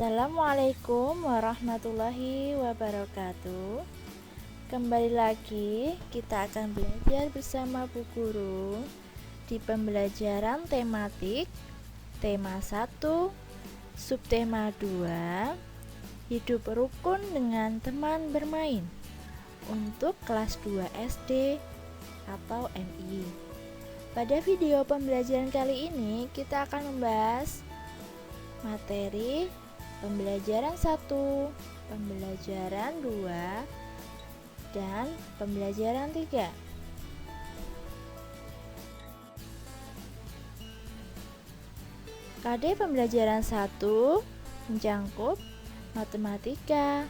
Assalamualaikum warahmatullahi wabarakatuh. Kembali lagi kita akan belajar bersama Bu Guru di pembelajaran tematik tema 1, subtema 2, hidup rukun dengan teman bermain untuk kelas 2 SD atau MI. Pada video pembelajaran kali ini kita akan membahas materi pembelajaran 1, pembelajaran 2, dan pembelajaran 3. KD pembelajaran 1 mencangkup matematika,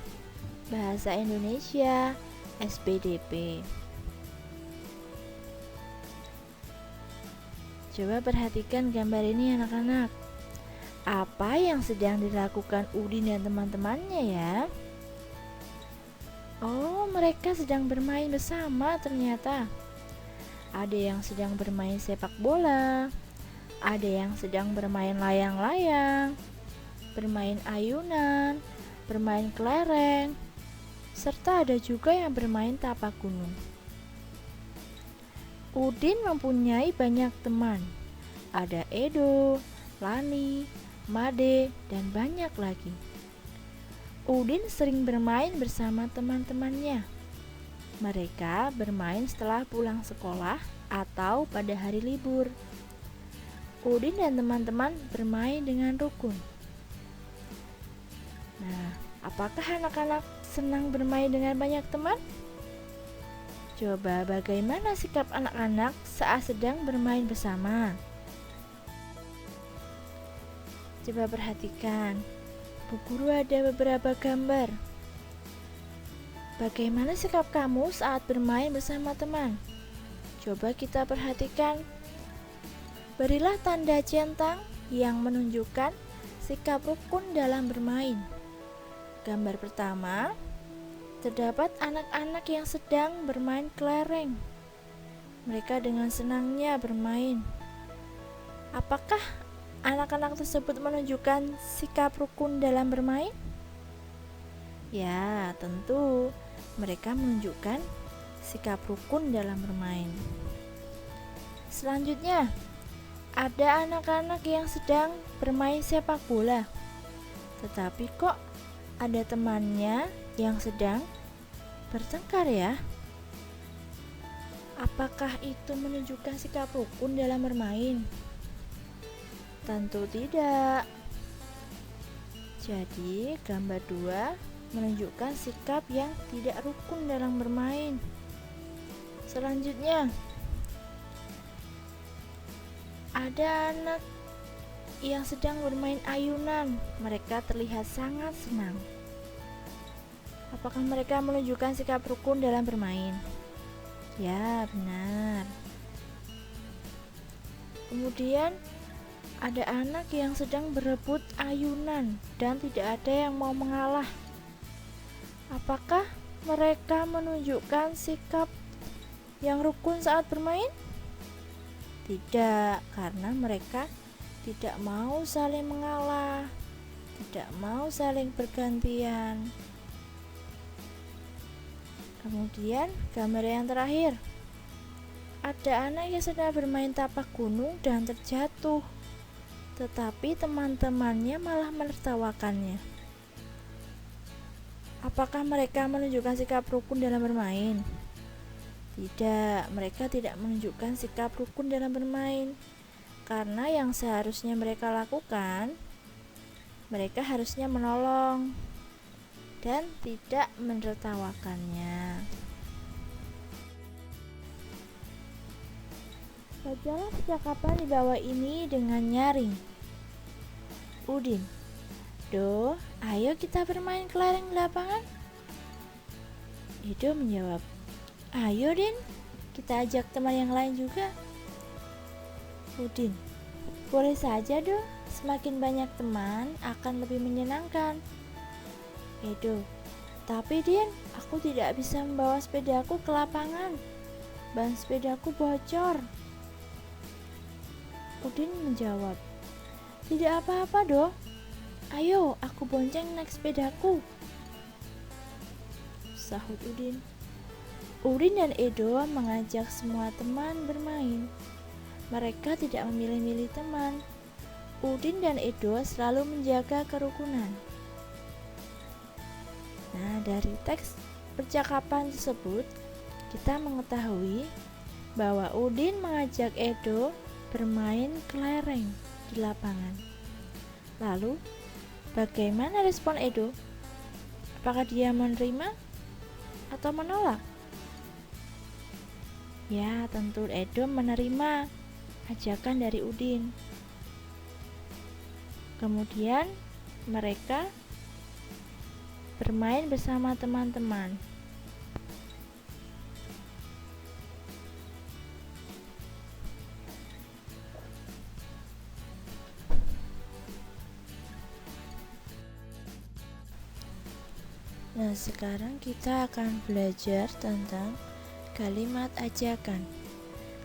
bahasa Indonesia, SPDP. Coba perhatikan gambar ini anak-anak. Apa yang sedang dilakukan Udin dan teman-temannya ya? Oh, mereka sedang bermain bersama ternyata. Ada yang sedang bermain sepak bola, ada yang sedang bermain layang-layang, bermain ayunan, bermain kelereng, serta ada juga yang bermain tapak gunung. Udin mempunyai banyak teman. Ada Edo, Lani, Made, dan banyak lagi. Udin sering bermain bersama teman-temannya. Mereka bermain setelah pulang sekolah atau pada hari libur. Udin dan teman-teman bermain dengan rukun. Nah, apakah anak-anak senang bermain dengan banyak teman? Coba bagaimana sikap anak-anak saat sedang bermain bersama? Coba perhatikan. Bu Guru ada beberapa gambar. Bagaimana sikap kamu saat bermain bersama teman? Coba kita perhatikan. Berilah tanda centang yang menunjukkan sikap rukun dalam bermain. Gambar pertama, terdapat anak-anak yang sedang bermain kelereng. Mereka dengan senangnya bermain. Apakah anak-anak tersebut menunjukkan sikap rukun dalam bermain? Ya, tentu mereka menunjukkan sikap rukun dalam bermain. Selanjutnya, ada anak-anak yang sedang bermain sepak bola. Tetapi kok ada temannya yang sedang bertengkar ya? Apakah itu menunjukkan sikap rukun dalam bermain? Tentu tidak. Jadi, gambar 2 menunjukkan sikap yang tidak rukun dalam bermain. Selanjutnya, ada anak yang sedang bermain ayunan. Mereka terlihat sangat senang. Apakah mereka menunjukkan sikap rukun dalam bermain? Ya, benar. Kemudian, ada anak yang sedang berebut ayunan dan tidak ada yang mau mengalah. Apakah mereka menunjukkan sikap yang rukun saat bermain? Tidak, karena mereka tidak mau saling mengalah, tidak mau saling bergantian. Kemudian, gambar yang terakhir. Ada anak yang sedang bermain tapak gunung dan terjatuh. Tetapi teman-temannya malah menertawakannya. Apakah mereka menunjukkan sikap rukun dalam bermain? Tidak, mereka tidak menunjukkan sikap rukun dalam bermain. Karena yang seharusnya mereka lakukan, mereka harusnya menolong dan tidak menertawakannya. Bacalah percakapan di bawah ini dengan nyaring. Udin, Do, ayo kita bermain kelereng di lapangan. Edo menjawab, ayo Din, kita ajak teman yang lain juga. Udin, boleh saja Do, semakin banyak teman akan lebih menyenangkan. Edo, tapi Din, aku tidak bisa membawa sepedaku ke lapangan. Ban sepedaku bocor. Udin menjawab, tidak apa-apa Do, Ayo, aku bonceng naik sepedaku, sahut Udin. Udin dan Edo mengajak semua teman bermain. Mereka tidak memilih-milih teman. Udin dan Edo selalu menjaga kerukunan. Nah, dari teks percakapan tersebut, kita mengetahui bahwa Udin mengajak Edo bermain kelereng di lapangan. Lalu, bagaimana respon Edo? Apakah dia menerima atau menolak? Ya, tentu Edo menerima ajakan dari Udin. Kemudian mereka bermain bersama teman-teman. Nah, sekarang kita akan belajar tentang kalimat ajakan.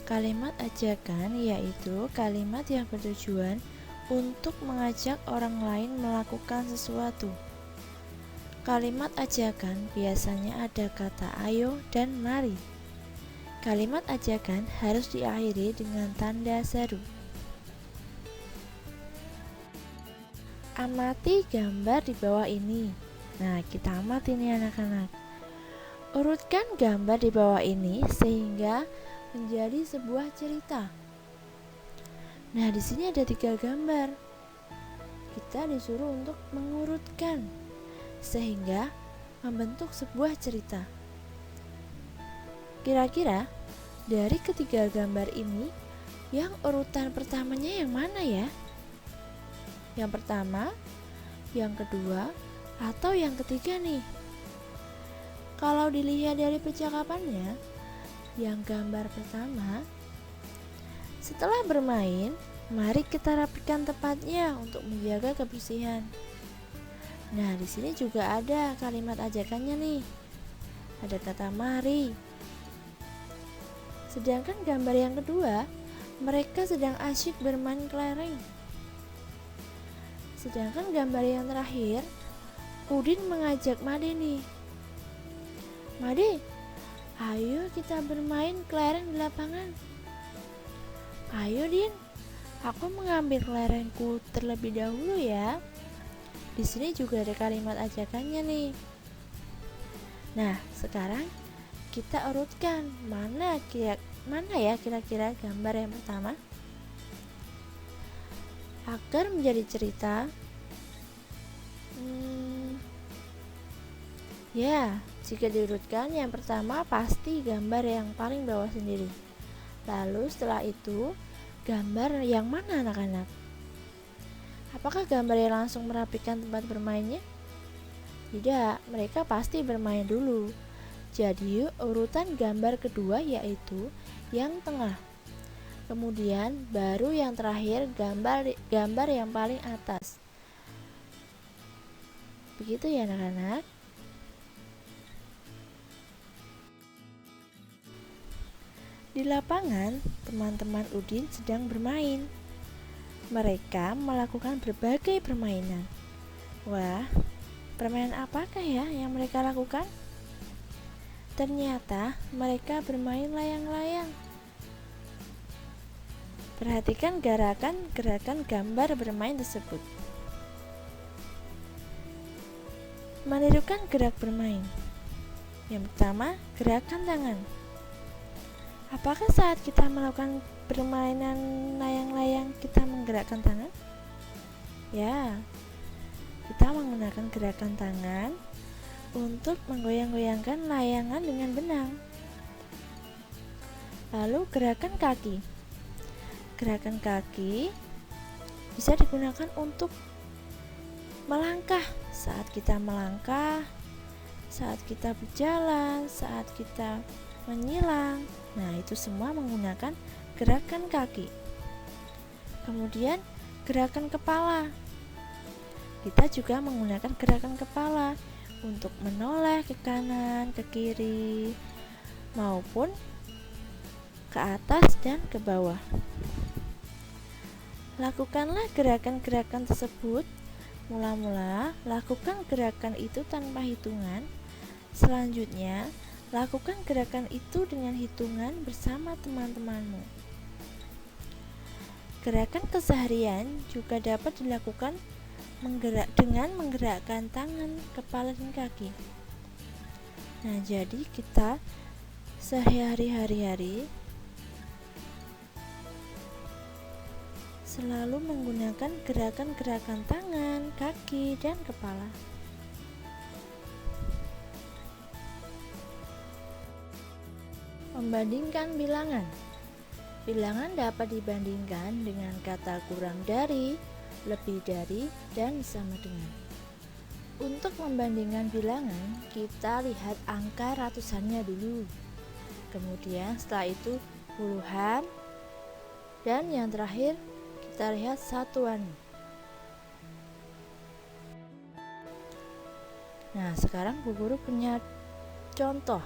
Kalimat ajakan yaitu kalimat yang bertujuan untuk mengajak orang lain melakukan sesuatu. Kalimat ajakan biasanya ada kata ayo dan mari. Kalimat ajakan harus diakhiri dengan tanda seru. Amati gambar di bawah ini. Nah, kita amati nih anak-anak. Urutkan gambar di bawah ini sehingga menjadi sebuah cerita. Nah, di sini ada 3 gambar. Kita disuruh untuk mengurutkan sehingga membentuk sebuah cerita. Kira-kira dari ketiga gambar ini, yang urutan pertamanya yang mana ya? Yang pertama, yang kedua, atau yang ketiga nih? Kalau dilihat dari percakapannya, yang gambar pertama, setelah bermain, mari kita rapikan tempatnya untuk menjaga kebersihan. Nah, di sini juga ada kalimat ajakannya nih. Ada kata mari. Sedangkan gambar yang kedua, mereka sedang asyik bermain kelereng. Sedangkan gambar yang terakhir, Udin mengajak Made nih. Made, ayo kita bermain kelereng di lapangan. Ayo Din, aku mengambil kelerengku terlebih dahulu ya. Di sini juga ada kalimat ajakannya nih. Nah, sekarang kita urutkan mana ya kira-kira gambar yang pertama. Agar menjadi cerita, ya, jika diurutkan yang pertama pasti gambar yang paling bawah sendiri. Lalu setelah itu, gambar yang mana anak-anak? Apakah gambar yang langsung merapikan tempat bermainnya? Tidak, mereka pasti bermain dulu. Jadi urutan gambar kedua yaitu yang tengah. Kemudian baru yang terakhir gambar yang paling atas. Begitu ya anak-anak. Di lapangan, teman-teman Udin sedang bermain. Mereka melakukan berbagai permainan. Wah, permainan apakah ya yang mereka lakukan? Ternyata mereka bermain layang-layang. Perhatikan gerakan gambar bermain tersebut. Menirukan gerak bermain. Yang pertama, gerakan tangan. Apakah saat kita melakukan permainan layang-layang kita menggerakkan tangan? Ya, kita menggunakan gerakan tangan untuk menggoyang-goyangkan layangan dengan benang. Lalu gerakan kaki. Gerakan kaki bisa digunakan untuk melangkah. Saat kita melangkah, saat kita berjalan, saat kita menyilang. Nah, itu semua menggunakan gerakan kaki. Kemudian gerakan kepala. Kita juga menggunakan gerakan kepala untuk menoleh ke kanan, ke kiri, maupun ke atas dan ke bawah. Lakukanlah gerakan-gerakan tersebut Mula-mula, lakukan gerakan itu tanpa hitungan. Selanjutnya, lakukan gerakan itu dengan hitungan bersama teman-temanmu. Gerakan keseharian juga dapat dilakukan dengan menggerakkan tangan, kepala, dan kaki. Nah, jadi kita sehari-hari selalu menggunakan gerakan-gerakan tangan, kaki, dan kepala. Membandingkan bilangan. Bilangan dapat dibandingkan dengan kata kurang dari, lebih dari, dan sama dengan. Untuk membandingkan bilangan, kita lihat angka ratusannya dulu. Kemudian setelah itu puluhan, dan yang terakhir kita lihat satuan. Nah, sekarang Bu Guru punya contoh.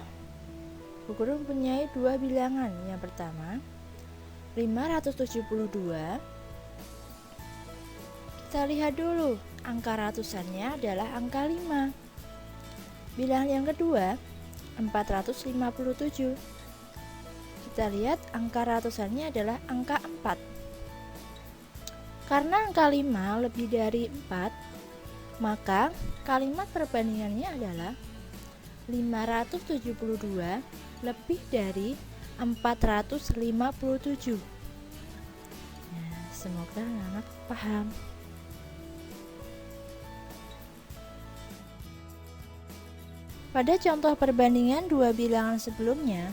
Bu Guru mempunyai dua bilangan. Yang pertama 572. Kita lihat dulu, angka ratusannya adalah angka 5. Bilangan yang kedua 457. Kita lihat angka ratusannya adalah angka 4. Karena angka 5 lebih dari 4, maka kalimat perbandingannya adalah 572 lebih dari 457. Nah, semoga anak-anak paham. Pada contoh perbandingan dua bilangan sebelumnya,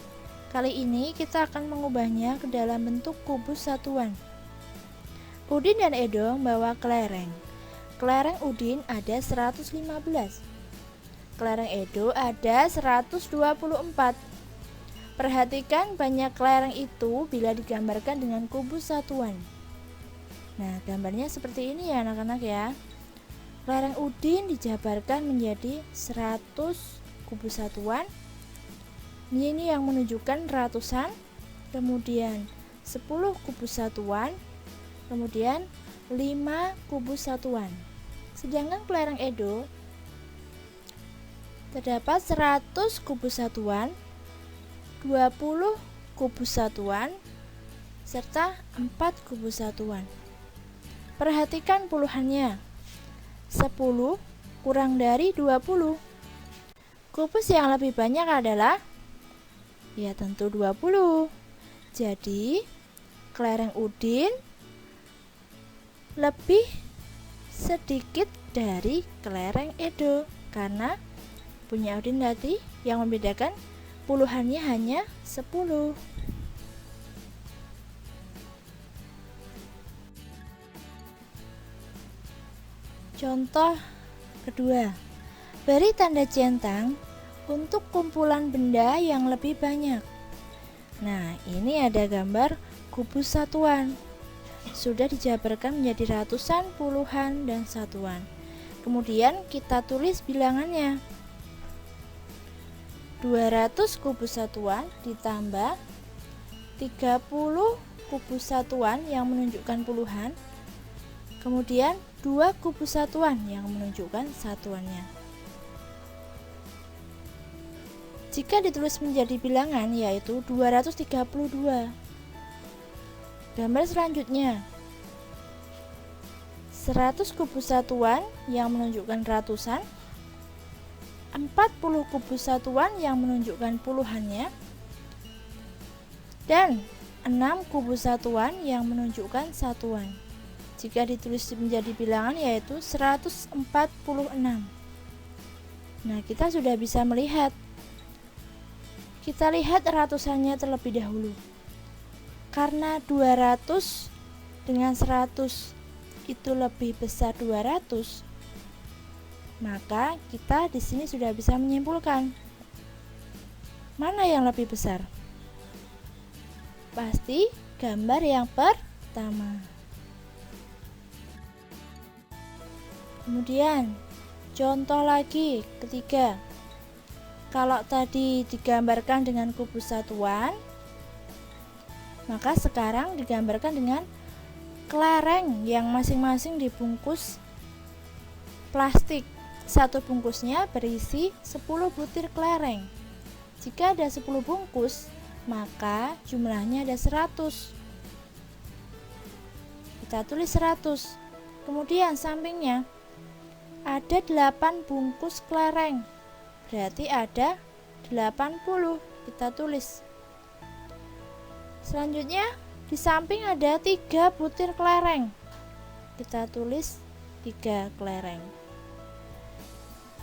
kali ini kita akan mengubahnya ke dalam bentuk kubus satuan. Udin dan Edo membawa kelereng. Kelereng Udin ada 115. Kelereng Edo ada 124. Perhatikan banyak kelereng itu bila digambarkan dengan kubus satuan. Nah, gambarnya seperti ini ya anak-anak ya. Kelereng Udin dijabarkan menjadi 100 kubus satuan. Ini yang menunjukkan ratusan. Kemudian 10 kubus satuan. Kemudian 5 kubus satuan. Sedangkan kelereng Edo terdapat 100 kubus satuan, 20 kubus satuan, serta 4 kubus satuan. Perhatikan puluhannya. 10 kurang dari 20. Kubus yang lebih banyak adalah ya tentu 20. Jadi kelereng Udin lebih sedikit dari kelereng Edo karena punya Udin tadi yang membedakan puluhannya hanya 10. Contoh kedua, beri tanda centang untuk kumpulan benda yang lebih banyak. Nah, ini ada gambar kubus satuan. Sudah dijabarkan menjadi ratusan, puluhan, dan satuan. Kemudian kita tulis bilangannya. 200 kubus satuan ditambah 30 kubus satuan yang menunjukkan puluhan. Kemudian 2 kubus satuan yang menunjukkan satuannya. Jika ditulis menjadi bilangan yaitu 232. Gambar selanjutnya 100 kubus satuan yang menunjukkan ratusan, 40 kubus satuan yang menunjukkan puluhannya, dan 6 kubus satuan yang menunjukkan satuan. Jika ditulis menjadi bilangan yaitu 146. Nah, kita sudah bisa melihat. Kita lihat ratusannya terlebih dahulu. Karena 200 dengan 100 itu lebih besar 200, maka kita di sini sudah bisa menyimpulkan mana yang lebih besar. Pasti gambar yang pertama. Kemudian contoh lagi ketiga. Kalau tadi digambarkan dengan kubus satuan, maka sekarang digambarkan dengan kelereng yang masing-masing dibungkus plastik. Satu bungkusnya berisi 10 butir kelereng. Jika ada 10 bungkus, maka jumlahnya ada 100. Kita tulis 100. Kemudian sampingnya ada 8 bungkus kelereng. Berarti ada 80. Kita tulis. Selanjutnya di samping ada 3 butir kelereng. Kita tulis 3 kelereng.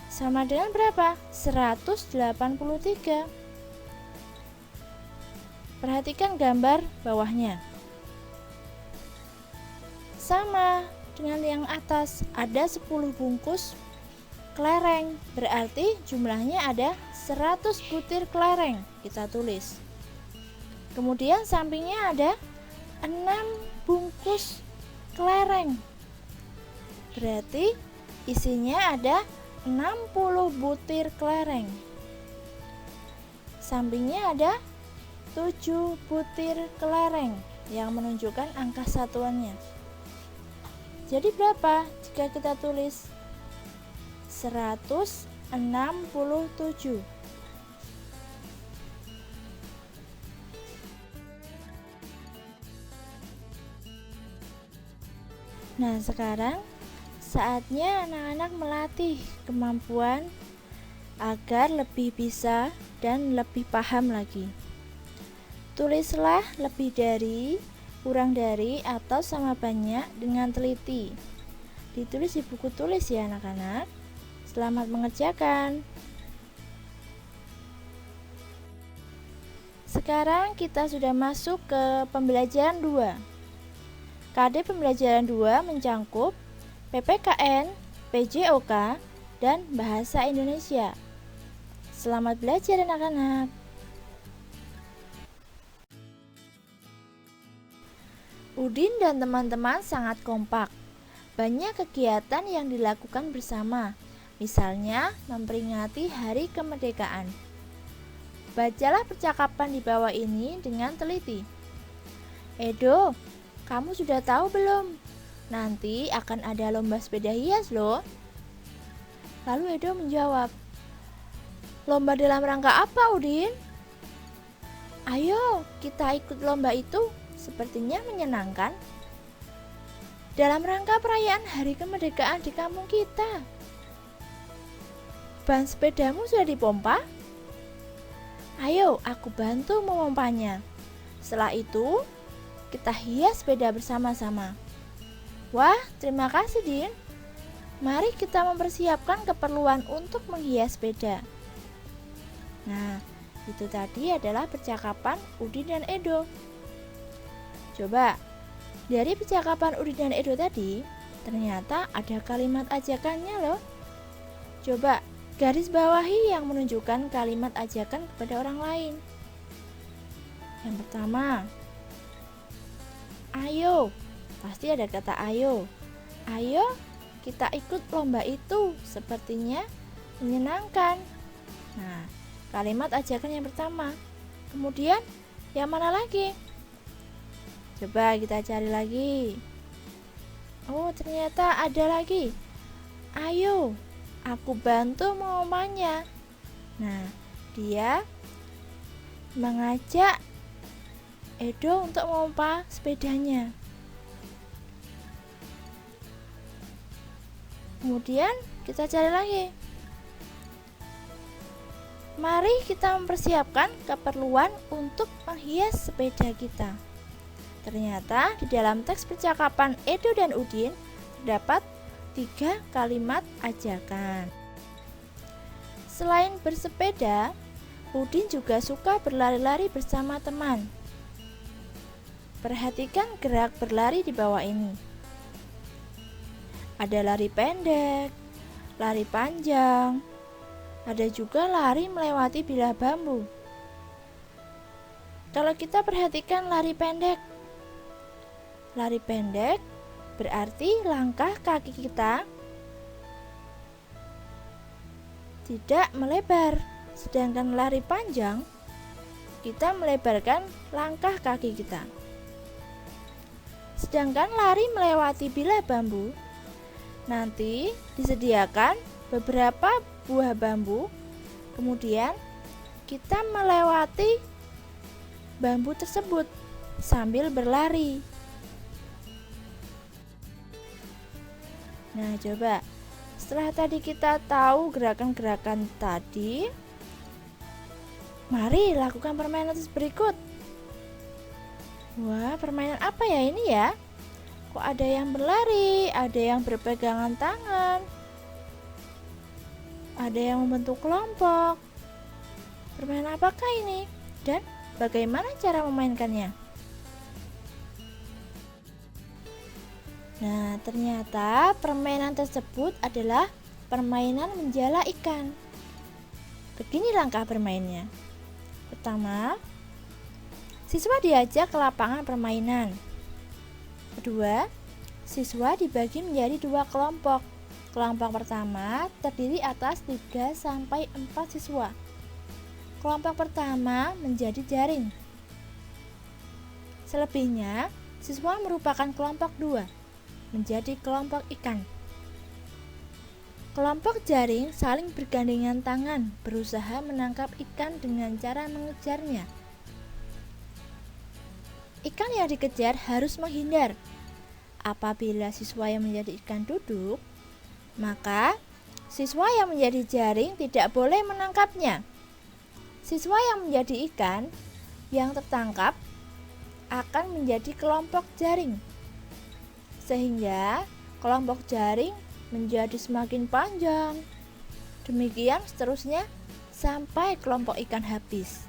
Sama dengan berapa? 183. Perhatikan gambar bawahnya. Sama dengan yang atas, ada 10 bungkus kelereng. Berarti jumlahnya ada 100 butir kelereng. Kita tulis. Kemudian sampingnya ada 6 bungkus kelereng. Berarti isinya ada 60 butir kelereng. Sampingnya ada 7 butir kelereng yang menunjukkan angka satuannya. Jadi berapa jika kita tulis 167? Nah, sekarang saatnya anak-anak melatih kemampuan agar lebih bisa dan lebih paham lagi. Tulislah lebih dari, kurang dari, atau sama banyak dengan teliti. Ditulis di buku tulis ya anak-anak. Selamat mengerjakan. Sekarang kita sudah masuk ke pembelajaran 2. KD pembelajaran 2 mencangkup PPKN, PJOK, dan Bahasa Indonesia. Selamat belajar anak-anak. Udin dan teman-teman sangat kompak. Banyak kegiatan yang dilakukan bersama, misalnya memperingati Hari Kemerdekaan. Bacalah percakapan di bawah ini dengan teliti. Edo, kamu sudah tahu belum? Nanti akan ada lomba sepeda hias loh. Lalu Edo menjawab, lomba dalam rangka apa Udin? Ayo kita ikut lomba itu, sepertinya menyenangkan. Dalam rangka perayaan Hari Kemerdekaan di kampung kita. Ban sepedamu sudah dipompa? Ayo aku bantu memompanya. Setelah itu kita hias sepeda bersama-sama. Wah, terima kasih Din. Mari kita mempersiapkan keperluan untuk menghias sepeda. Nah, itu tadi adalah percakapan Udin dan Edo. Coba, dari percakapan Udin dan Edo tadi, ternyata ada kalimat ajakannya loh. Coba, garis bawahi yang menunjukkan kalimat ajakan kepada orang lain. Yang pertama, ayo, pasti ada kata ayo. Ayo, kita ikut lomba itu, sepertinya menyenangkan. Nah, kalimat ajakan yang pertama. Kemudian, yang mana lagi? Coba kita cari lagi. Oh, ternyata ada lagi. Ayo, aku bantu memompanya. Nah, dia mengajak Edo untuk memompa sepedanya. Kemudian kita cari lagi. Mari kita mempersiapkan keperluan untuk menghias sepeda kita. Ternyata di dalam teks percakapan Edo dan Udin terdapat 3 kalimat ajakan. Selain bersepeda, Udin juga suka berlari-lari bersama teman. Perhatikan gerak berlari di bawah ini. Ada lari pendek, lari panjang, ada juga lari melewati bilah bambu. Kalau kita perhatikan lari pendek berarti langkah kaki kita tidak melebar. Sedangkan lari panjang, kita melebarkan langkah kaki kita. Sedangkan lari melewati bilah bambu, Nanti disediakan beberapa buah bambu, kemudian kita melewati bambu tersebut sambil berlari. Nah, coba setelah tadi kita tahu gerakan-gerakan tadi, mari lakukan permainan berikut. Wah, permainan apa ya ini ya? Kok ada yang berlari, ada yang berpegangan tangan, ada yang membentuk kelompok. Permainan apakah ini? Dan bagaimana cara memainkannya? Nah, ternyata permainan tersebut adalah permainan menjala ikan. Begini langkah bermainnya. Pertama, siswa diajak ke lapangan permainan. Kedua, siswa dibagi menjadi 2 kelompok. Kelompok pertama terdiri atas 3-4 siswa. Kelompok pertama menjadi jaring. Selebihnya, siswa merupakan kelompok 2, menjadi kelompok ikan. Kelompok jaring saling bergandengan tangan, berusaha menangkap ikan dengan cara mengejarnya. Ikan yang dikejar harus menghindar. Apabila siswa yang menjadi ikan duduk, maka siswa yang menjadi jaring tidak boleh menangkapnya. Siswa yang menjadi ikan yang tertangkap akan menjadi kelompok jaring, sehingga kelompok jaring menjadi semakin panjang. Demikian seterusnya sampai kelompok ikan habis.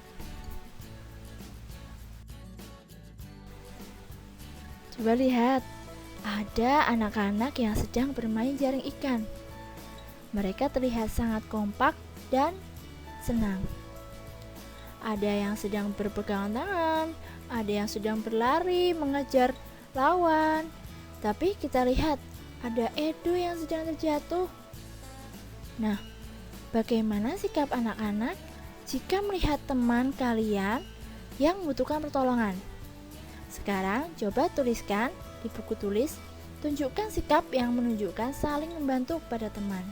Coba lihat, ada anak-anak yang sedang bermain jaring ikan. Mereka terlihat sangat kompak dan senang. Ada yang sedang berpegangan tangan, ada yang sedang berlari mengejar lawan. Tapi kita lihat, ada Edo yang sedang terjatuh. Nah, bagaimana sikap anak-anak jika melihat teman kalian yang membutuhkan pertolongan? Sekarang coba tuliskan di buku tulis, tunjukkan sikap yang menunjukkan saling membantu pada teman.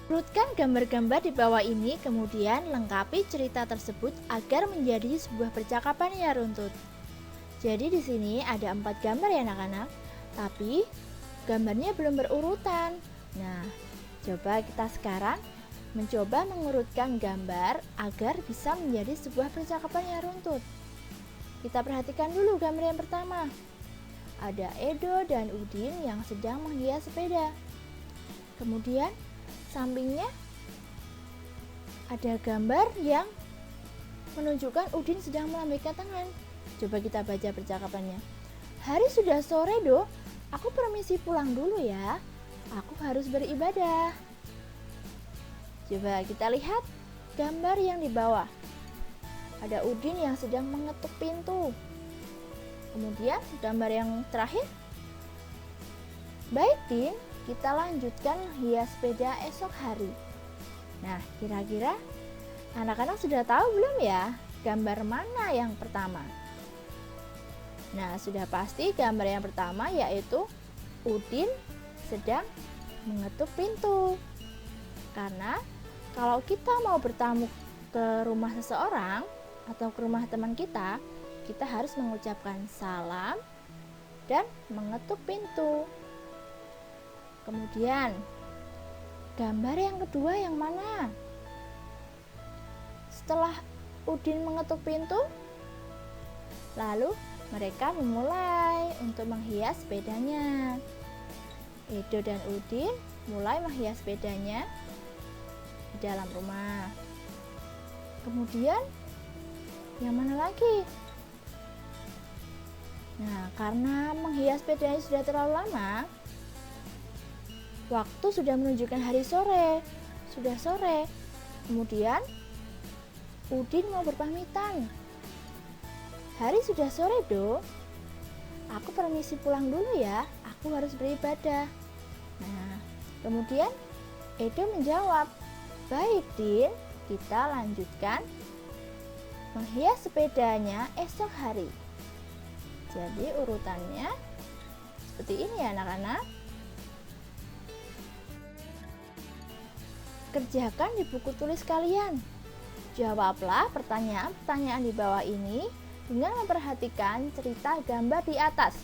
Urutkan gambar-gambar di bawah ini, kemudian lengkapi cerita tersebut agar menjadi sebuah percakapan yang runtut. Jadi di sini ada 4 gambar ya anak-anak, tapi gambarnya belum berurutan. Nah, coba kita sekarang mencoba mengurutkan gambar agar bisa menjadi sebuah percakapan yang runtut. Kita perhatikan dulu gambar yang pertama. Ada Edo dan Udin yang sedang menghias sepeda. Kemudian sampingnya ada gambar yang menunjukkan Udin sedang melambaikan tangan. Coba kita baca percakapannya. Hari sudah sore, Do. Aku permisi pulang dulu ya. Aku harus beribadah. Coba kita lihat gambar yang di bawah. Ada Udin yang sedang mengetuk pintu. Kemudian gambar yang terakhir. Baik, Din, kita lanjutkan hias sepeda esok hari. Nah, kira-kira anak-anak sudah tahu belum ya gambar mana yang pertama? Nah, sudah pasti gambar yang pertama yaitu Udin sedang mengetuk pintu. Karena kalau kita mau bertamu ke rumah seseorang atau ke rumah teman kita, kita harus mengucapkan salam dan mengetuk pintu. Kemudian, gambar yang kedua yang mana? Setelah Udin mengetuk pintu, lalu mereka memulai untuk menghias sepedanya. Edo dan Udin mulai menghias sepedanya di dalam rumah. Kemudian, yang mana lagi? Nah, karena menghias sepedanya sudah terlalu lama, waktu sudah menunjukkan hari sore. Sudah sore. Kemudian, Udin mau berpamitan. Hari sudah sore, Do. Aku permisi pulang dulu ya. Aku harus beribadah. Nah, kemudian Edo menjawab, baik, Din, kita lanjutkan menghias sepedanya esok hari. Jadi urutannya seperti ini ya anak-anak. Kerjakan di buku tulis kalian. Jawablah pertanyaan-pertanyaan di bawah ini dengan memperhatikan cerita gambar di atas.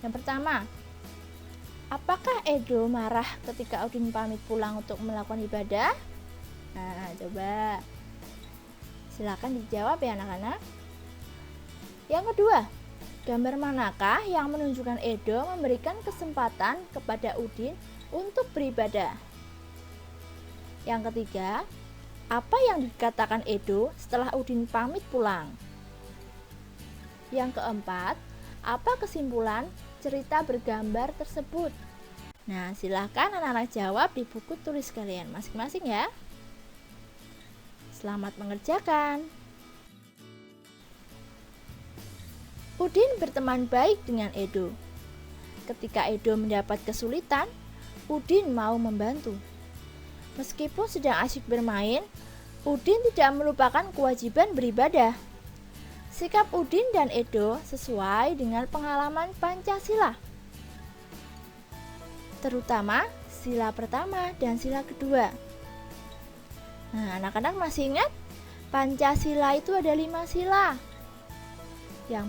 Yang pertama, apakah Edo marah ketika Udin pamit pulang untuk melakukan ibadah? Nah, coba silakan dijawab ya anak-anak. Yang kedua, gambar manakah yang menunjukkan Edo memberikan kesempatan kepada Udin untuk beribadah? Yang ketiga, apa yang dikatakan Edo setelah Udin pamit pulang? Yang keempat, apa kesimpulan cerita bergambar tersebut? Nah, silahkan anak-anak jawab di buku tulis kalian masing-masing ya. Selamat mengerjakan. Udin berteman baik dengan Edo. Ketika Edo mendapat kesulitan, Udin mau membantu. Meskipun sedang asyik bermain, Udin tidak melupakan kewajiban beribadah. Sikap Udin dan Edo sesuai dengan pengalaman Pancasila, terutama sila pertama dan sila kedua. Nah, anak-anak masih ingat? Pancasila itu ada 5 sila. Yang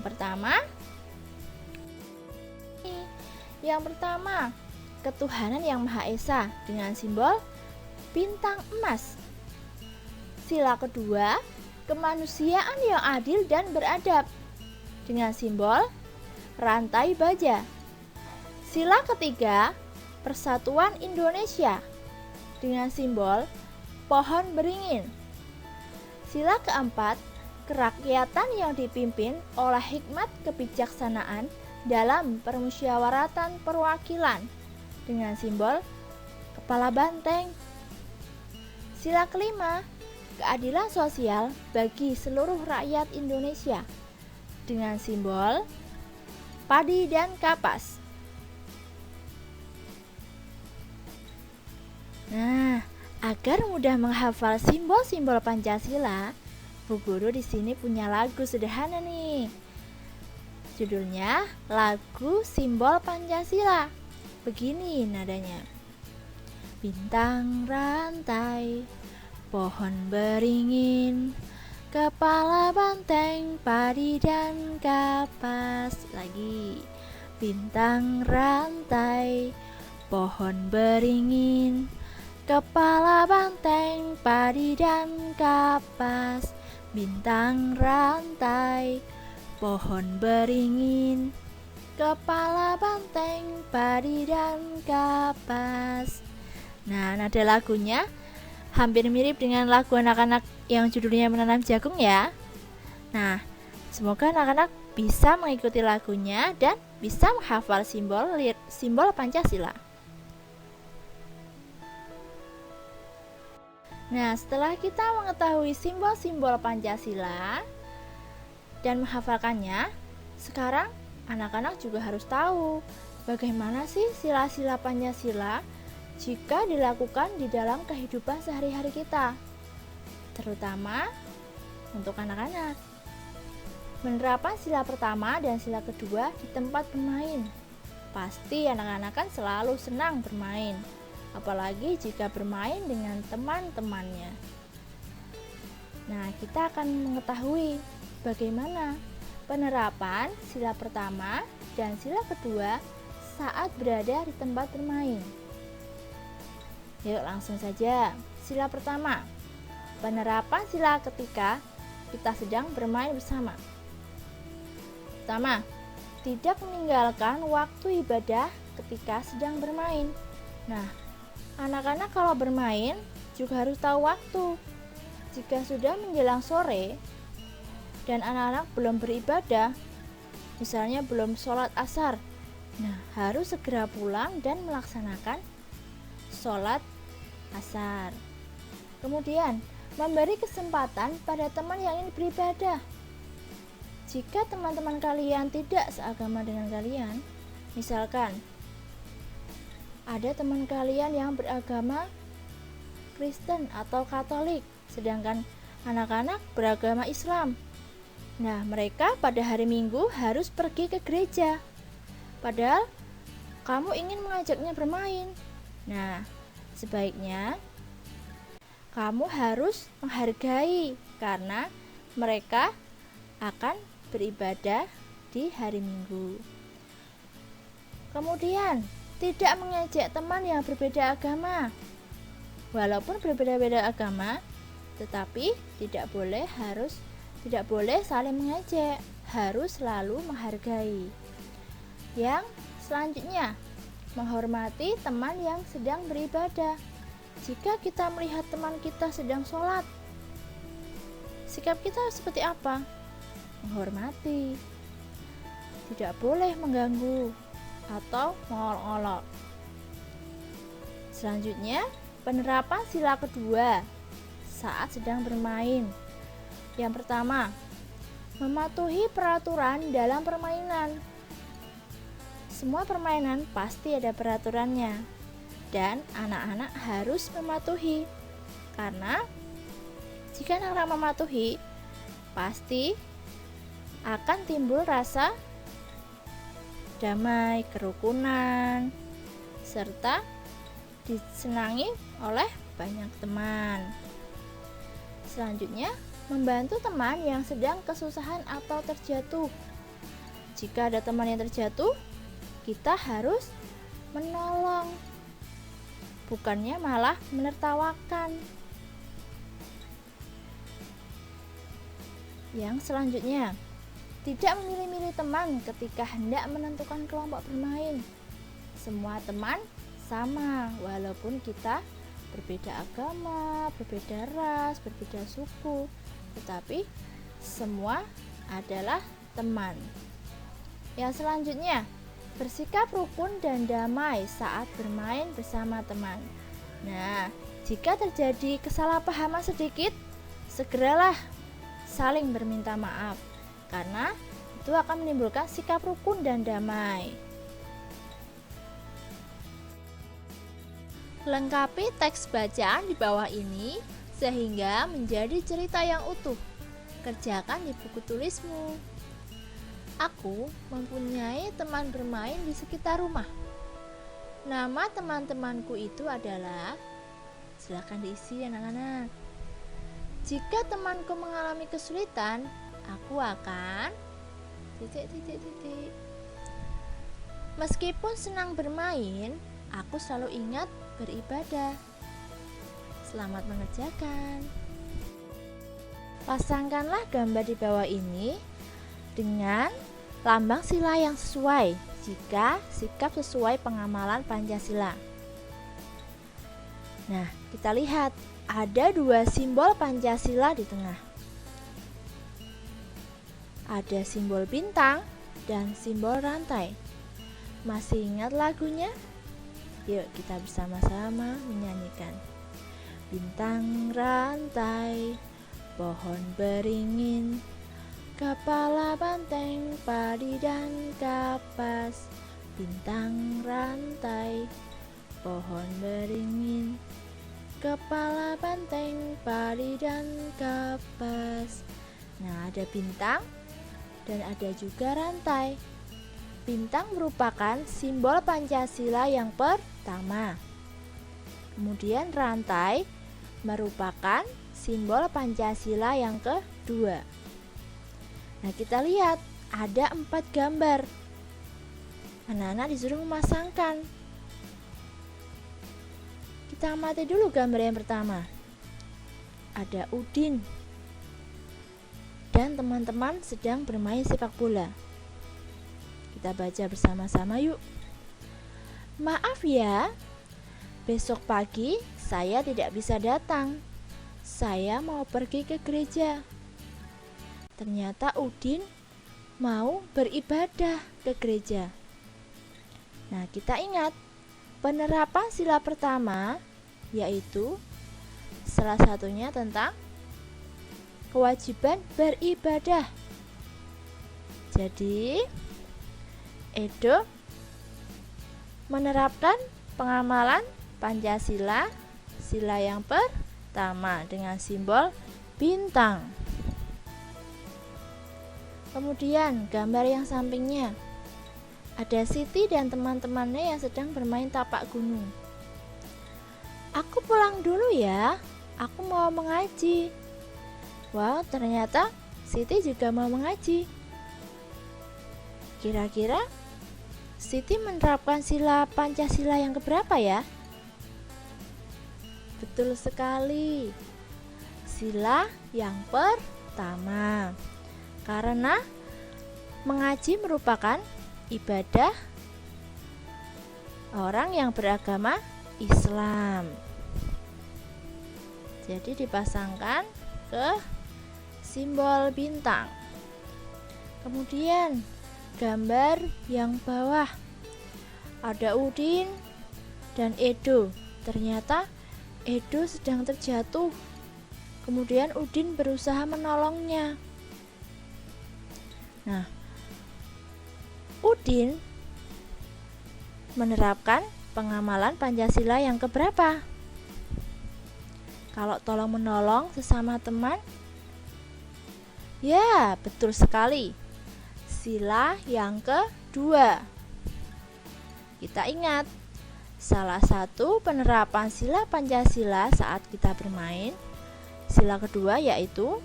pertama, ketuhanan yang Maha Esa dengan simbol bintang emas. Sila kedua, kemanusiaan yang adil dan beradab dengan simbol rantai baja. Sila ketiga, persatuan Indonesia dengan simbol pohon beringin. Sila keempat, kerakyatan yang dipimpin oleh hikmat kebijaksanaan dalam permusyawaratan perwakilan dengan simbol kepala banteng. Sila kelima, keadilan sosial bagi seluruh rakyat Indonesia dengan simbol padi dan kapas. Nah, agar mudah menghafal simbol-simbol Pancasila, Bu Guru di sini punya lagu sederhana nih. Judulnya Lagu Simbol Pancasila. Begini nadanya. Bintang rantai, pohon beringin, kepala banteng, padi dan kapas. Lagi. Bintang rantai, pohon beringin, kepala banteng, padi dan kapas. Bintang rantai, pohon beringin, kepala banteng, padi dan kapas. Nah, nada lagunya hampir mirip dengan lagu anak-anak yang judulnya Menanam Jagung ya. Nah, semoga anak-anak bisa mengikuti lagunya dan bisa menghafal simbol Pancasila. Nah, setelah kita mengetahui simbol-simbol Pancasila dan menghafalkannya, sekarang anak-anak juga harus tahu bagaimana sih sila-sila Pancasila jika dilakukan di dalam kehidupan sehari-hari kita, terutama untuk anak-anak. Penerapan sila pertama dan sila kedua di tempat bermain. Pasti anak-anak kan selalu senang bermain, apalagi jika bermain dengan teman-temannya. Nah, kita akan mengetahui bagaimana penerapan sila pertama dan sila kedua saat berada di tempat bermain. Yuk langsung saja. Sila pertama, penerapan sila ketika kita sedang bermain bersama. Pertama, tidak meninggalkan waktu ibadah ketika sedang bermain. Nah, anak-anak kalau bermain juga harus tahu waktu. Jika sudah menjelang sore dan anak-anak belum beribadah, misalnya belum sholat asar, nah harus segera pulang dan melaksanakan sholat asar. Kemudian, memberi kesempatan pada teman yang ingin beribadah. Jika teman-teman kalian tidak seagama dengan kalian, misalkan ada teman kalian yang beragama Kristen atau Katolik, sedangkan anak-anak beragama Islam. Nah, mereka pada hari Minggu harus pergi ke gereja. padahal kamu ingin mengajaknya bermain. Nah, sebaiknya kamu harus menghargai karena mereka akan beribadah di hari Minggu. Kemudian, tidak mengejek teman yang berbeda agama. Walaupun berbeda-beda agama, tetapi tidak boleh saling mengejek, harus selalu menghargai. Yang selanjutnya, menghormati teman yang sedang beribadah. Jika kita melihat teman kita sedang sholat, sikap kita seperti apa? Menghormati, tidak boleh mengganggu atau mengolok-olok. Selanjutnya, penerapan sila kedua saat sedang bermain. Yang pertama, mematuhi peraturan dalam permainan. Semua permainan pasti ada peraturannya dan anak-anak harus mematuhi. Karena jika anak-anak mematuhi, pasti akan timbul rasa damai, kerukunan, serta disenangi oleh banyak teman. Selanjutnya, membantu teman yang sedang kesusahan atau terjatuh. Jika ada teman yang terjatuh, kita harus menolong, bukannya malah menertawakan. Yang selanjutnya, tidak memilih-milih teman ketika hendak menentukan kelompok bermain. Semua teman sama, walaupun kita berbeda agama, berbeda ras, berbeda suku, tetapi semua adalah teman. Yang selanjutnya, bersikap rukun dan damai saat bermain bersama teman. Nah, jika terjadi kesalahpahaman sedikit, segeralah saling berminta maaf, karena itu akan menimbulkan sikap rukun dan damai. Lengkapi teks bacaan di bawah ini sehingga menjadi cerita yang utuh. Kerjakan di buku tulismu. Aku mempunyai teman bermain di sekitar rumah. Nama teman-temanku itu adalah, silakan diisi anak-anak. Jika temanku mengalami kesulitan, aku akan Meskipun senang bermain, aku selalu ingat beribadah. Selamat mengerjakan. Pasangkanlah gambar di bawah ini dengan lambang sila yang sesuai jika sikap sesuai pengamalan Pancasila. Nah, kita lihat ada dua simbol Pancasila di tengah. Ada simbol bintang dan simbol rantai. Masih ingat lagunya? Yuk kita bersama-sama menyanyikan. Bintang rantai, pohon beringin, kepala banteng, padi dan kapas. Bintang rantai, pohon beringin, kepala banteng, padi dan kapas. Nah, ada bintang dan ada juga rantai. Bintang merupakan simbol Pancasila yang pertama. Kemudian rantai merupakan simbol Pancasila yang kedua. Nah, kita lihat ada 4 gambar. Anak-anak disuruh memasangkan. Kita amati dulu gambar yang pertama. Ada Udin dan teman-teman sedang bermain sepak bola. Kita baca bersama-sama yuk. Maaf ya, besok pagi saya tidak bisa datang. Saya mau pergi ke gereja. Ternyata Udin mau beribadah ke gereja. Nah, kita ingat penerapan sila pertama, yaitu salah satunya tentang kewajiban beribadah. Jadi, Edo menerapkan pengamalan Pancasila, sila yang pertama dengan simbol bintang. Kemudian gambar yang sampingnya. Ada Siti dan teman-temannya yang sedang bermain tapak gunung. Aku pulang dulu ya, aku mau mengaji. Wow, ternyata Siti juga mau mengaji. Kira-kira Siti menerapkan sila Pancasila yang keberapa ya? Betul sekali, sila yang pertama. Karena mengaji merupakan ibadah orang yang beragama Islam. Jadi dipasangkan ke simbol bintang. Kemudian gambar yang bawah ada Udin dan Edo. Ternyata Edo sedang terjatuh. Kemudian Udin berusaha menolongnya. Nah, Udin menerapkan pengamalan Pancasila yang keberapa? Kalau tolong menolong sesama teman? Ya, betul sekali. Sila yang kedua. Kita ingat, salah satu penerapan sila Pancasila saat kita bermain, sila kedua yaitu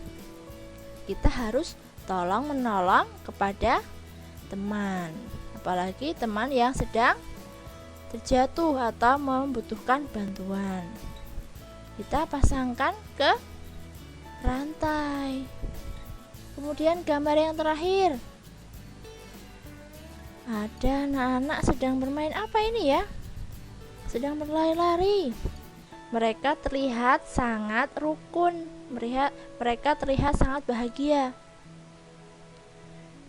kita harus tolong menolong kepada teman, apalagi teman yang sedang terjatuh atau membutuhkan bantuan. Kita pasangkan ke rantai. Kemudian gambar yang terakhir, ada anak-anak sedang bermain apa ini ya? Sedang berlari-lari. Mereka terlihat sangat rukun, mereka terlihat sangat bahagia.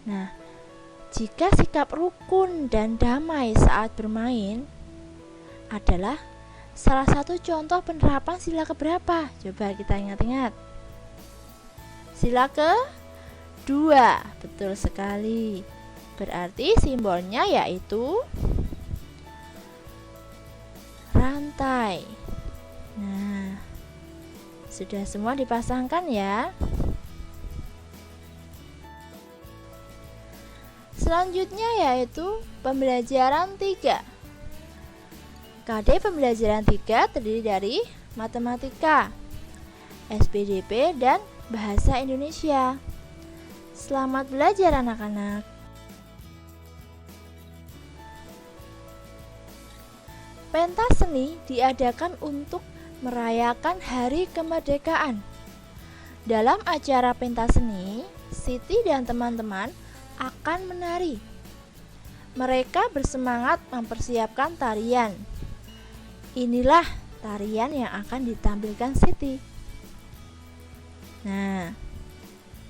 Nah, jika sikap rukun dan damai saat bermain adalah salah satu contoh penerapan sila keberapa? Coba kita ingat-ingat. Sila kedua, betul sekali. Berarti simbolnya yaitu rantai. Nah, sudah semua dipasangkan ya. Selanjutnya yaitu pembelajaran 3. KD pembelajaran 3 terdiri dari matematika, SPDP, dan bahasa Indonesia. Selamat belajar anak-anak. Pentas seni diadakan untuk merayakan hari kemerdekaan. Dalam acara pentas seni, Siti dan teman-teman akan menari. Mereka bersemangat mempersiapkan tarian. Inilah tarian yang akan ditampilkan Siti. Nah,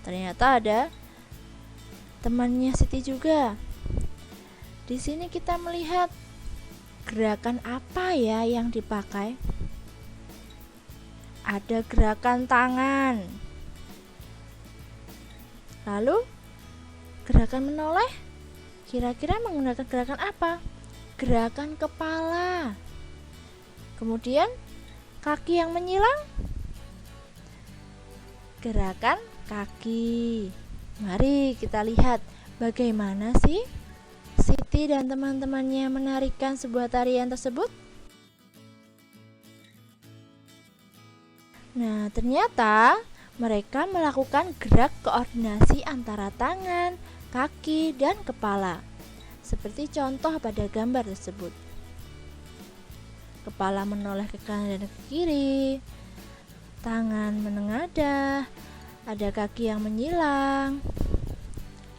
ternyata ada temannya Siti juga. Di sini kita melihat gerakan apa ya yang dipakai? Ada gerakan tangan. Lalu gerakan menoleh, kira-kira menggunakan gerakan apa? Gerakan kepala. Kemudian kaki yang menyilang, gerakan kaki. Mari kita lihat bagaimana sih Siti dan teman-temannya menarikan sebuah tarian tersebut. Nah, ternyata mereka melakukan gerak koordinasi antara tangan, kaki, dan kepala, seperti contoh pada gambar tersebut. Kepala menoleh ke kanan dan ke kiri, tangan menengadah, ada kaki yang menyilang.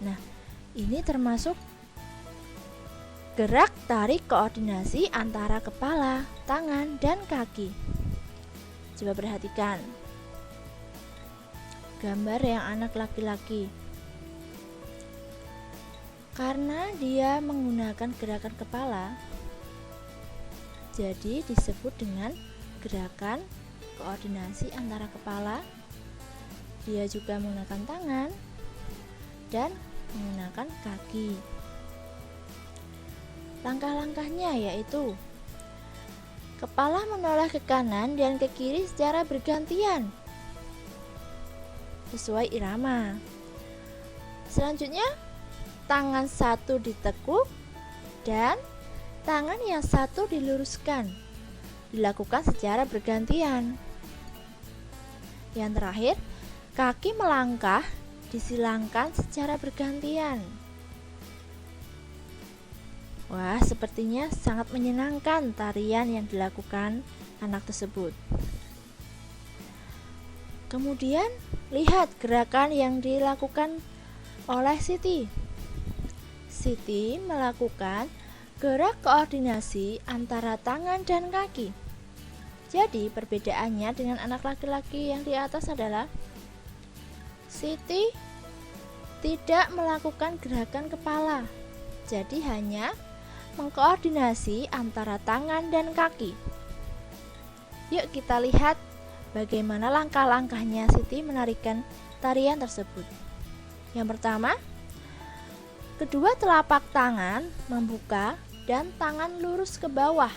Nah, ini termasuk gerak tarik koordinasi antara kepala, tangan, dan kaki. Coba perhatikan gambar yang anak laki-laki. Karena dia menggunakan gerakan kepala, jadi disebut dengan gerakan koordinasi antara kepala. Dia juga menggunakan tangan dan menggunakan kaki. Langkah-langkahnya yaitu kepala menoleh ke kanan dan ke kiri secara bergantian sesuai irama. Selanjutnya, tangan satu ditekuk, Dan tangan yang satu diluruskan, dilakukan secara bergantian. Yang terakhir, kaki melangkah, disilangkan secara bergantian. Wah, sepertinya sangat menyenangkan tarian yang dilakukan anak tersebut. Kemudian, lihat gerakan yang dilakukan oleh Siti. Siti melakukan gerak koordinasi antara tangan dan kaki. Jadi, perbedaannya dengan anak laki-laki yang di atas adalah Siti tidak melakukan gerakan kepala. Jadi, hanya mengkoordinasi antara tangan dan kaki. Yuk kita lihat bagaimana langkah-langkahnya Siti menarikan tarian tersebut. Yang pertama, kedua telapak tangan membuka dan tangan lurus ke bawah.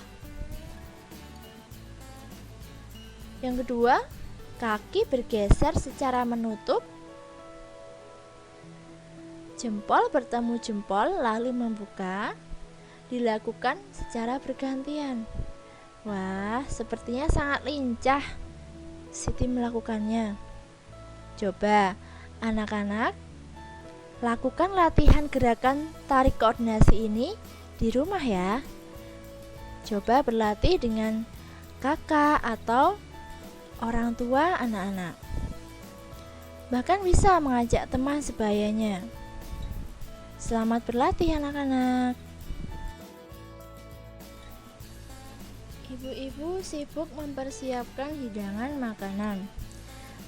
Yang kedua, kaki bergeser secara menutup. Jempol bertemu jempol lalu membuka. Dilakukan secara bergantian. Wah, sepertinya sangat lincah Siti melakukannya. Coba anak-anak lakukan latihan gerakan tarik koordinasi ini di rumah ya. Coba berlatih dengan kakak atau orang tua anak-anak. Bahkan bisa mengajak teman sebayanya. Selamat berlatih anak-anak. Ibu-ibu sibuk mempersiapkan hidangan makanan.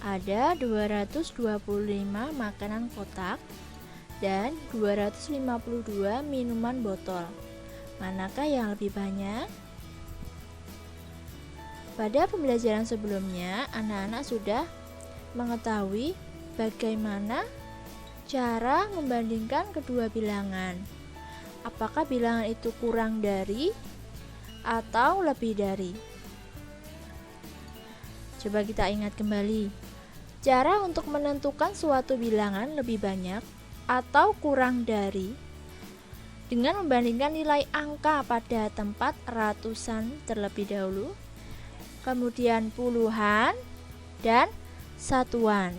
Ada 225 makanan kotak dan 252 minuman botol. Manakah yang lebih banyak? Pada pembelajaran sebelumnya, anak-anak sudah mengetahui bagaimana cara membandingkan kedua bilangan. Apakah bilangan itu kurang dari atau lebih dari? Coba kita ingat kembali. Cara untuk menentukan suatu bilangan lebih banyak atau kurang dari dengan membandingkan nilai angka pada tempat ratusan terlebih dahulu, kemudian puluhan dan satuan.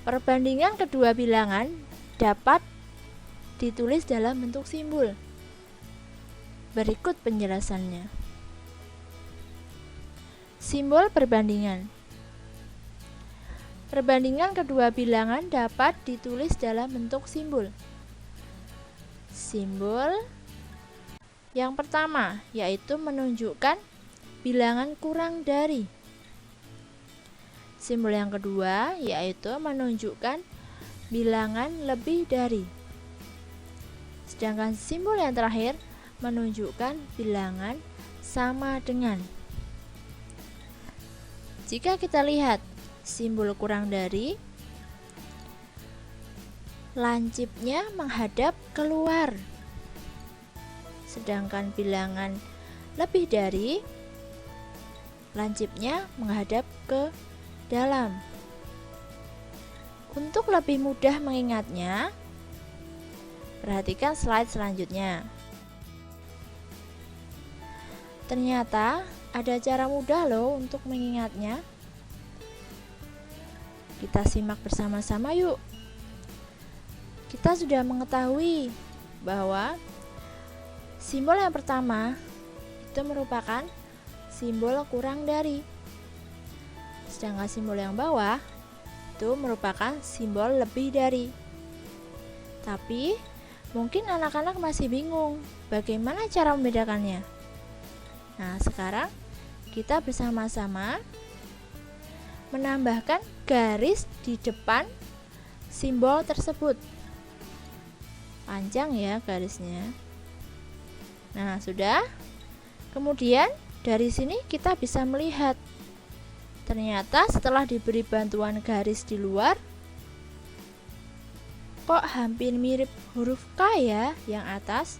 Perbandingan kedua bilangan dapat ditulis dalam bentuk simbol. Berikut penjelasannya. Simbol perbandingan. Perbandingan kedua bilangan dapat ditulis dalam bentuk simbol. Simbol yang pertama yaitu menunjukkan bilangan kurang dari. Simbol yang kedua yaitu menunjukkan bilangan lebih dari. Sedangkan simbol yang terakhir menunjukkan bilangan sama dengan. Jika kita lihat simbol kurang dari, lancipnya menghadap keluar. Sedangkan bilangan lebih dari, lancipnya menghadap ke dalam. Untuk lebih mudah mengingatnya, perhatikan slide selanjutnya. Ternyata ada cara mudah loh untuk mengingatnya. Kita simak bersama-sama yuk. Kita sudah mengetahui bahwa simbol yang pertama itu merupakan simbol kurang dari. Sedangkan simbol yang bawah itu merupakan simbol lebih dari. Tapi mungkin anak-anak masih bingung bagaimana cara membedakannya. Nah, sekarang kita bersama-sama menambahkan garis di depan simbol tersebut. Panjang ya garisnya. Nah, sudah. Kemudian dari sini kita bisa melihat ternyata setelah diberi bantuan garis di luar, kok hampir mirip huruf K ya yang atas?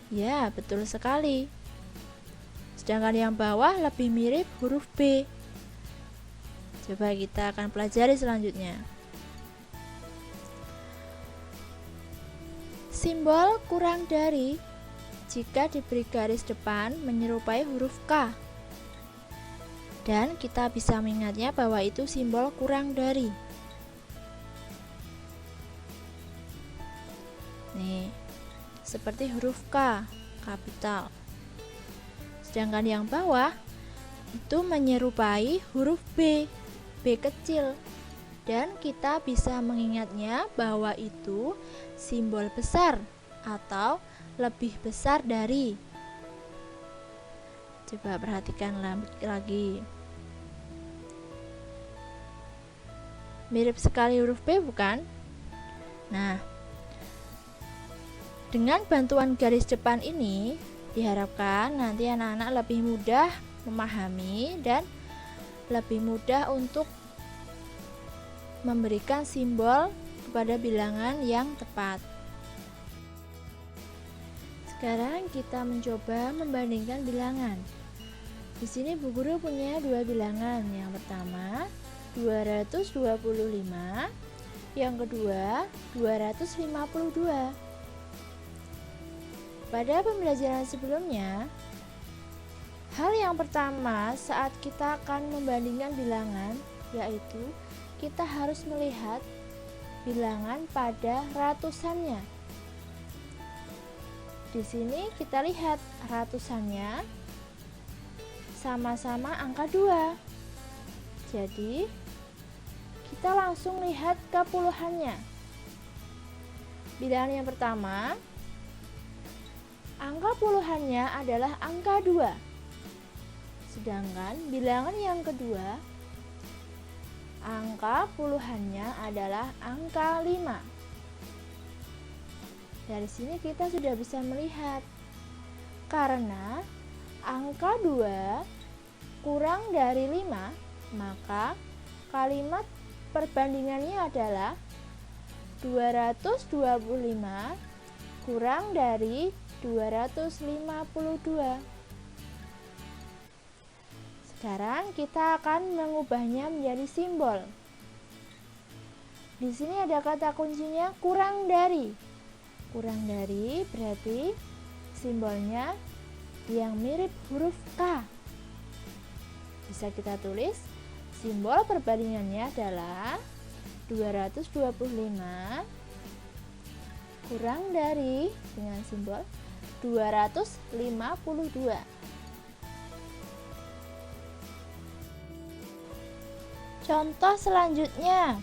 Ya, betul sekali. Sedangkan yang bawah lebih mirip huruf B. Coba kita akan pelajari selanjutnya. Simbol kurang dari jika diberi garis depan menyerupai huruf K. Dan kita bisa mengingatnya bahwa itu simbol kurang dari. Nih, seperti huruf K, kapital. Sedangkan yang bawah itu menyerupai huruf B, B kecil. Dan kita bisa mengingatnya bahwa itu simbol besar atau lebih besar dari. Coba perhatikan lagi. Mirip sekali huruf B, bukan? Nah, dengan bantuan garis depan ini diharapkan nanti anak-anak lebih mudah memahami dan lebih mudah untuk memberikan simbol kepada bilangan yang tepat. Sekarang kita mencoba membandingkan bilangan. Di sini Bu Guru punya dua bilangan. Yang pertama 225, yang kedua 252. Pada pembelajaran sebelumnya, hal yang pertama saat kita akan membandingkan bilangan yaitu kita harus melihat bilangan pada ratusannya. Di sini kita lihat ratusannya sama-sama angka 2. Jadi, kita langsung lihat ke puluhannya. Bilangan yang pertama, angka puluhannya adalah angka 2. Sedangkan bilangan yang kedua, angka puluhannya adalah angka 5. Dari sini kita sudah bisa melihat, karena angka 2 kurang dari 5, maka kalimat perbandingannya adalah 225 kurang dari 252. Sekarang kita akan mengubahnya menjadi simbol. Di sini ada kata kuncinya kurang dari. Kurang dari berarti simbolnya yang mirip huruf K. Bisa kita tulis simbol perbandingannya adalah 225 kurang dari dengan simbol 252. Contoh selanjutnya,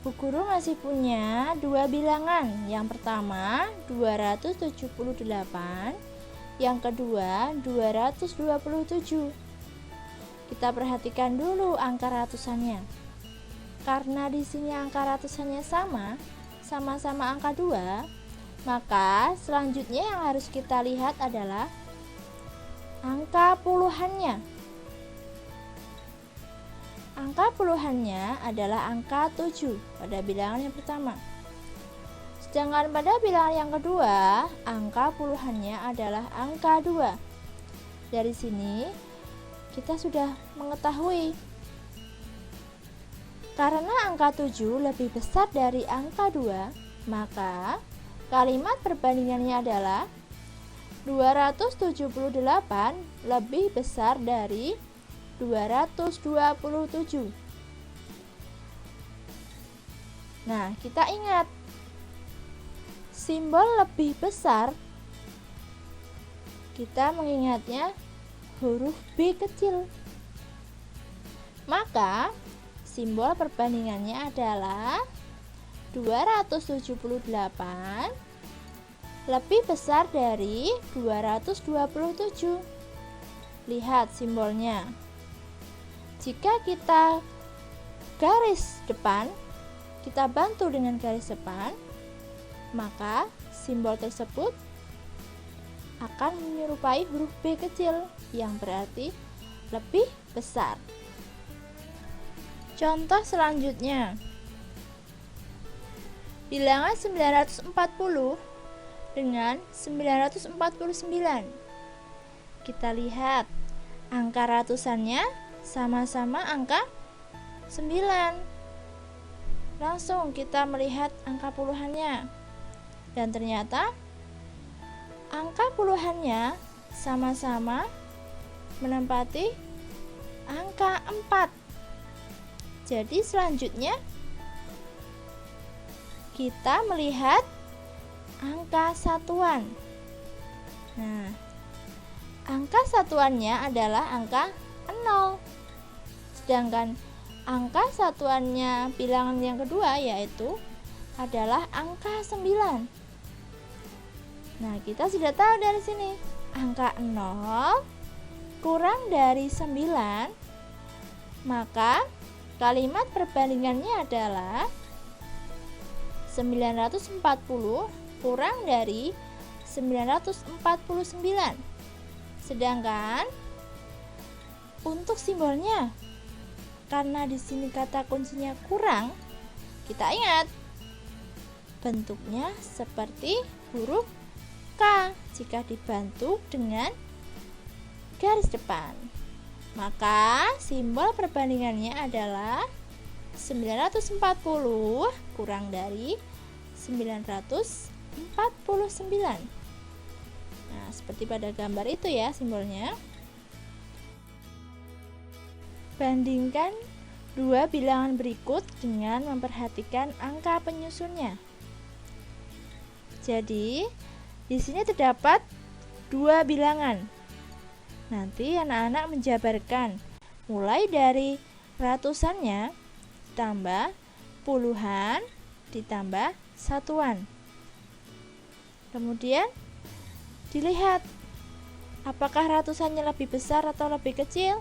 Bu Guru masih punya dua bilangan. Yang pertama 278, yang kedua 227. Kita perhatikan dulu angka ratusannya. Karena di sini angka ratusannya sama-sama angka 2, maka selanjutnya yang harus kita lihat adalah angka puluhannya. Angka puluhannya adalah angka 7 pada bilangan yang pertama. Sedangkan pada bilangan yang kedua, angka puluhannya adalah angka 2. Dari sini kita sudah mengetahui, karena angka 7 lebih besar dari angka 2, maka kalimat perbandingannya adalah 278 lebih besar dari 227. Nah, kita ingat simbol lebih besar, kita mengingatnya huruf B kecil. Maka simbol perbandingannya adalah 278 lebih besar dari 227. Lihat simbolnya. Jika kita garis depan, kita bantu dengan garis depan, maka simbol tersebut akan menyerupai huruf B kecil yang berarti lebih besar. Contoh selanjutnya, bilangan 940 dengan 949. Kita lihat angka ratusannya sama-sama angka 9. Langsung kita melihat angka puluhannya. Dan ternyata angka puluhannya sama-sama menempati angka 4. Jadi selanjutnya kita melihat angka satuan. Nah, angka satuannya adalah angka 0. Sedangkan angka satuannya bilangan yang kedua yaitu adalah angka 9. Nah, kita sudah tahu dari sini angka 0 kurang dari 9, maka kalimat perbandingannya adalah 940 kurang dari 949. Sedangkan untuk simbolnya, karena di sini kata kuncinya kurang, kita ingat bentuknya seperti huruf K jika dibantu dengan garis depan. Maka simbol perbandingannya adalah 940 kurang dari 949. Nah, seperti pada gambar itu ya simbolnya. Bandingkan dua bilangan berikut dengan memperhatikan angka penyusunnya. Jadi, di sini terdapat dua bilangan. Nanti anak-anak menjabarkan mulai dari ratusannya ditambah puluhan ditambah satuan. Kemudian dilihat apakah ratusannya lebih besar atau lebih kecil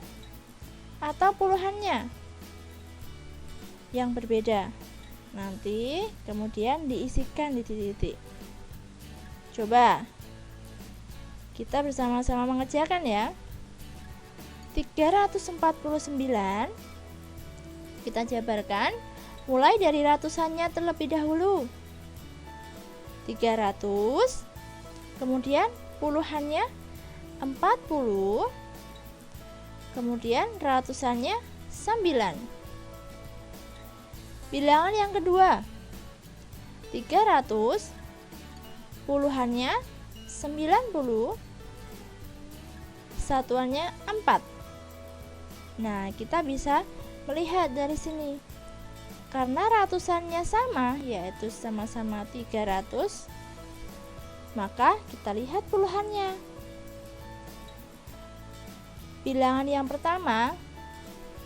atau puluhannya yang berbeda. Nanti kemudian diisikan di titik-titik. Coba kita bersama-sama mengerjakan ya. 349 kita jabarkan mulai dari ratusannya terlebih dahulu. 300, kemudian puluhannya 40, kemudian ratusannya 9. Bilangan yang kedua 300, puluhannya 90, satuannya 4. Nah, kita bisa melihat dari sini. Karena ratusannya sama, yaitu sama-sama 300, maka kita lihat puluhannya. Bilangan yang pertama,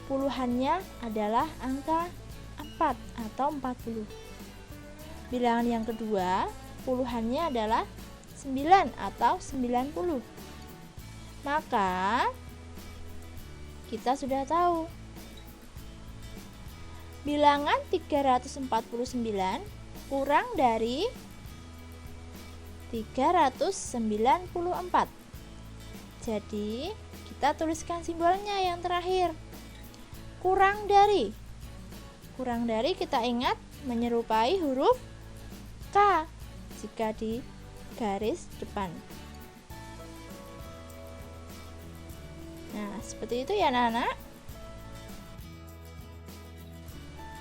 puluhannya adalah angka 4 atau 40. Bilangan yang kedua, puluhannya adalah 9 atau 90. Maka kita sudah tahu bilangan 349 kurang dari 394. Jadi kita tuliskan simbolnya yang terakhir, kurang dari. Kurang dari kita ingat menyerupai huruf K jika di garis depan. Nah, seperti itu ya anak-anak.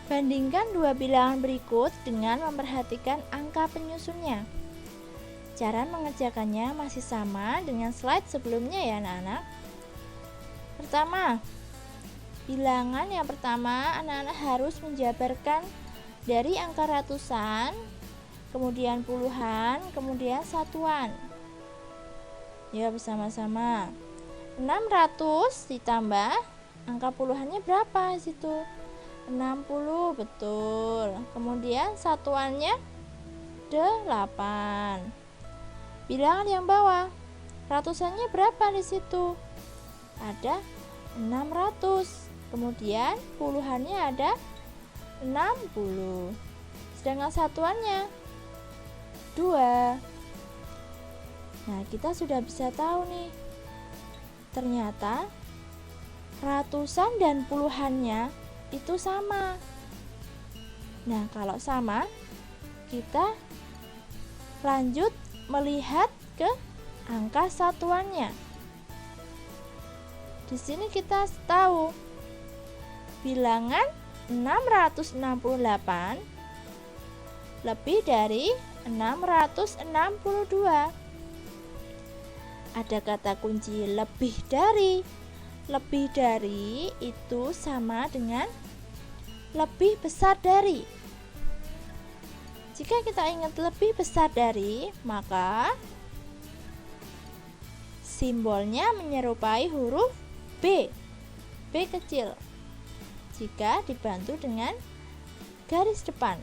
Bandingkan dua bilangan berikut dengan memperhatikan angka penyusunnya. Cara mengerjakannya masih sama dengan slide sebelumnya ya anak-anak. Pertama, bilangan yang pertama anak-anak harus menjabarkan dari angka ratusan, kemudian puluhan, kemudian satuan. Ya, bersama-sama. 600 ditambah angka puluhannya berapa situ? 60, betul. Kemudian satuannya 8. Bilangan yang bawah, ratusannya berapa di situ? Ada 600. Kemudian puluhannya ada 60. Sedangkan satuannya 2. Nah, kita sudah bisa tahu nih. Ternyata ratusan dan puluhannya itu sama. Nah, kalau sama, kita lanjut melihat ke angka satuannya. Di sini kita tahu bilangan 668 lebih dari 662. Ada kata kunci lebih dari. Lebih dari itu sama dengan lebih besar dari. Jika kita ingat lebih besar dari, maka simbolnya menyerupai huruf B. B kecil. Jika dibantu dengan garis depan.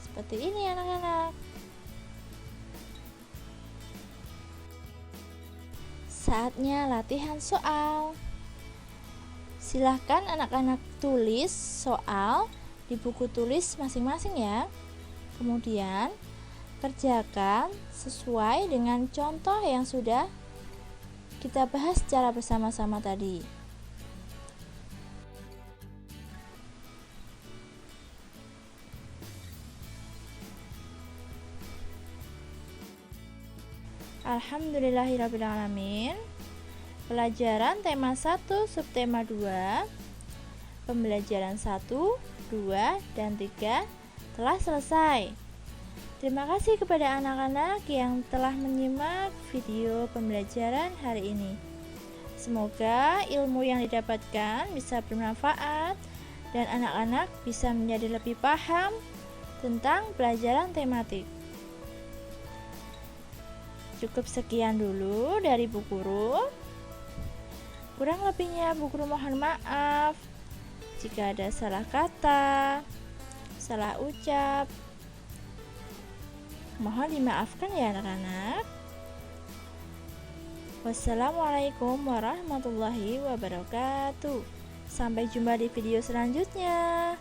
Seperti ini anak-anak. Saatnya latihan soal. Silahkan anak-anak tulis soal di buku tulis masing-masing ya. Kemudian kerjakan sesuai dengan contoh yang sudah kita bahas secara bersama-sama tadi. Alhamdulillahirrabbilalamin. Pelajaran tema 1 subtema 2, pembelajaran 1, 2, dan 3 telah selesai. Terima kasih kepada anak-anak yang telah menyimak video pembelajaran hari ini. Semoga ilmu yang didapatkan bisa bermanfaat dan anak-anak bisa menjadi lebih paham tentang pelajaran tematik. Cukup sekian dulu dari Bu Guru. Kurang lebihnya Bu Guru mohon maaf jika ada salah kata, salah ucap. Mohon dimaafkan ya anak-anak. Wassalamualaikum warahmatullahi wabarakatuh. Sampai jumpa di video selanjutnya.